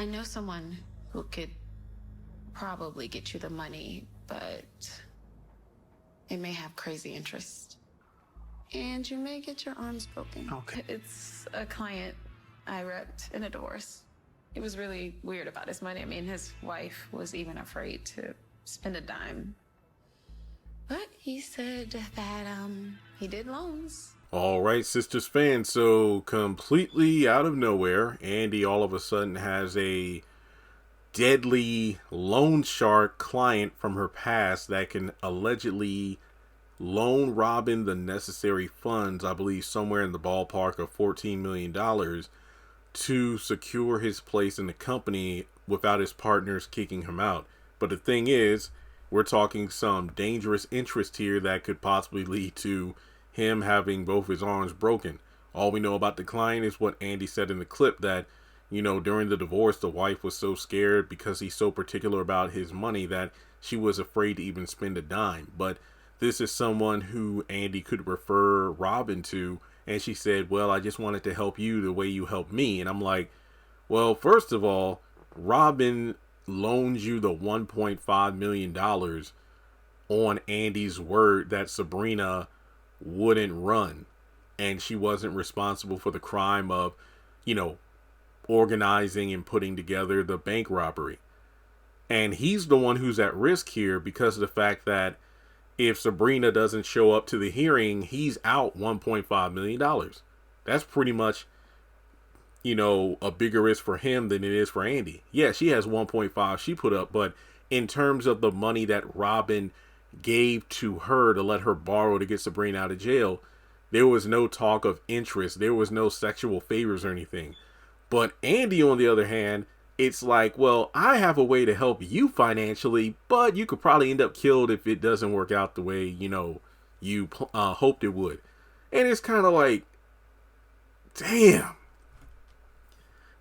I know someone who could probably get you the money, but it may have crazy interest. And you may get your arms broken. Okay. It's a client I repped in a divorce. He was really weird about his money. I mean, his wife was even afraid to spend a dime. But he said that he did loans. All right, Sistas fans, so completely out of nowhere, Andi all of a sudden has a deadly loan shark client from her past that can allegedly loan Robin the necessary funds, I believe somewhere in the ballpark of $14 million, to secure his place in the company without his partners kicking him out. But the thing is, we're talking some dangerous interest here that could possibly lead to him having both his arms broken. All we know about the client is what Andi said in the clip, that, you know, during the divorce, the wife was so scared because he's so particular about his money that she was afraid to even spend a dime. But this is someone who Andi could refer Robin to, and she said, well, I just wanted to help you the way you helped me. And I'm like, well, first of all, Robin loans you the $1.5 million on Andi's word that Sabrina wouldn't run, and she wasn't responsible for the crime of, you know, organizing and putting together the bank robbery. And he's the one who's at risk here because of the fact that if Sabrina doesn't show up to the hearing, he's out $1.5 million. That's pretty much, you know, a bigger risk for him than it is for Andi. Yeah, she has 1.5 she put up, but in terms of the money that Robin gave to her to let her borrow to get Sabrina out of jail, there was no talk of interest. There was no sexual favors or anything. But Andi, on the other hand, it's like, well, I have a way to help you financially, but you could probably end up killed if it doesn't work out the way, you know, you hoped it would. And it's kind of like, damn.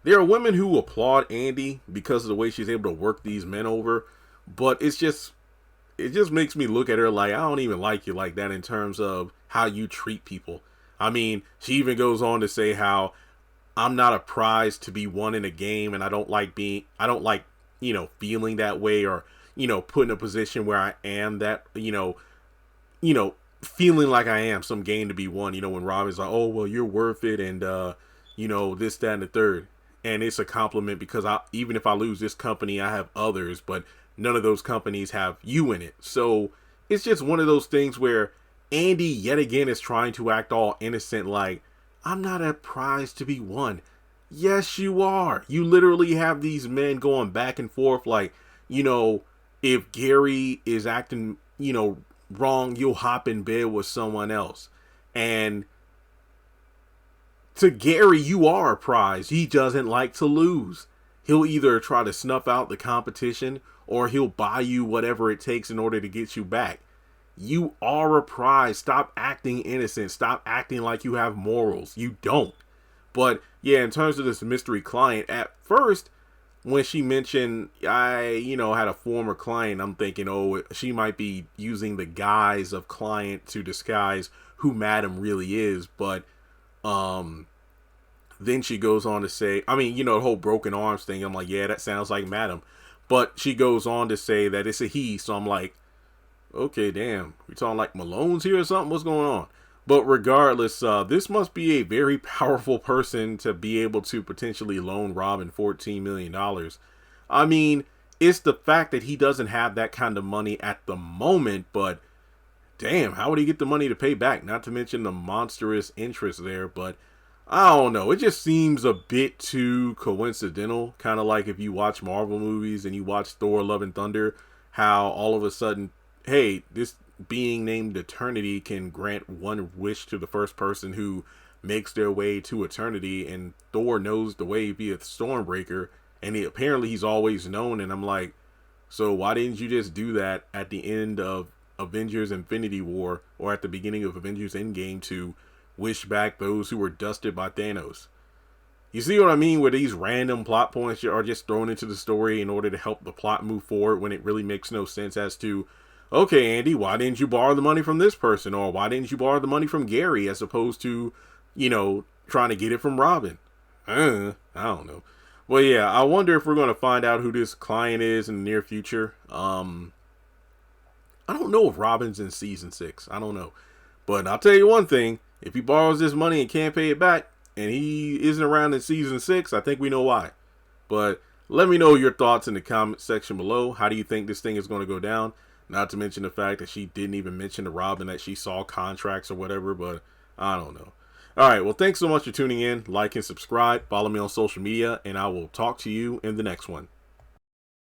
There are women who applaud Andi because of the way she's able to work these men over, but it just makes me look at her like, I don't even like you like that in terms of how you treat people. I mean, she even goes on to say how I'm not a prize to be won in a game, and I don't like, you know, feeling that way, or, you know, put in a position where I am that, you know, feeling like I am some game to be won. You know, when Robin's like, oh, well, you're worth it, and, you know, this, that, and the third. And it's a compliment because even if I lose this company, I have others, but none of those companies have you in it. So it's just one of those things where Andi yet again is trying to act all innocent, like, I'm not a prize to be won. Yes, you are. You literally have these men going back and forth like, you know, if Gary is acting, you know, wrong, you'll hop in bed with someone else. And to Gary, you are a prize. He doesn't like to lose. He'll either try to snuff out the competition or he'll buy you whatever it takes in order to get you back. You are a prize. Stop acting innocent. Stop acting like you have morals. You don't. But yeah, in terms of this mystery client, at first, when she mentioned I, you know, had a former client, I'm thinking, oh, she might be using the guise of client to disguise who Madam really is. But then she goes on to say, I mean, you know, the whole broken arms thing. I'm like, yeah, that sounds like Madam. But she goes on to say that it's a he. So I'm like, okay, damn. We talking like Malone's here or something? What's going on? But regardless, this must be a very powerful person to be able to potentially loan Robin $14 million. I mean, it's the fact that he doesn't have that kind of money at the moment, but damn, how would he get the money to pay back? Not to mention the monstrous interest there, but I don't know. It just seems a bit too coincidental. Kind of like if you watch Marvel movies and you watch Thor: Love and Thunder, how all of a sudden, hey, this being named Eternity can grant one wish to the first person who makes their way to Eternity, and Thor knows the way via Stormbreaker, and apparently he's always known. And I'm like, so why didn't you just do that at the end of Avengers Infinity War or at the beginning of Avengers Endgame to wish back those who were dusted by Thanos? You see what I mean? Where these random plot points are just thrown into the story in order to help the plot move forward when it really makes no sense as to, okay, Andi, why didn't you borrow the money from this person? Or why didn't you borrow the money from Gary as opposed to, you know, trying to get it from Robin? I don't know. Well, yeah, I wonder if we're going to find out who this client is in the near future. I don't know if Robin's in season 6. I don't know. But I'll tell you one thing. If he borrows this money and can't pay it back, and he isn't around in season 6, I think we know why. But let me know your thoughts in the comment section below. How do you think this thing is going to go down? Not to mention the fact that she didn't even mention to Robin that she saw contracts or whatever, but I don't know. All right, well, thanks so much for tuning in. Like and subscribe. Follow me on social media, and I will talk to you in the next one.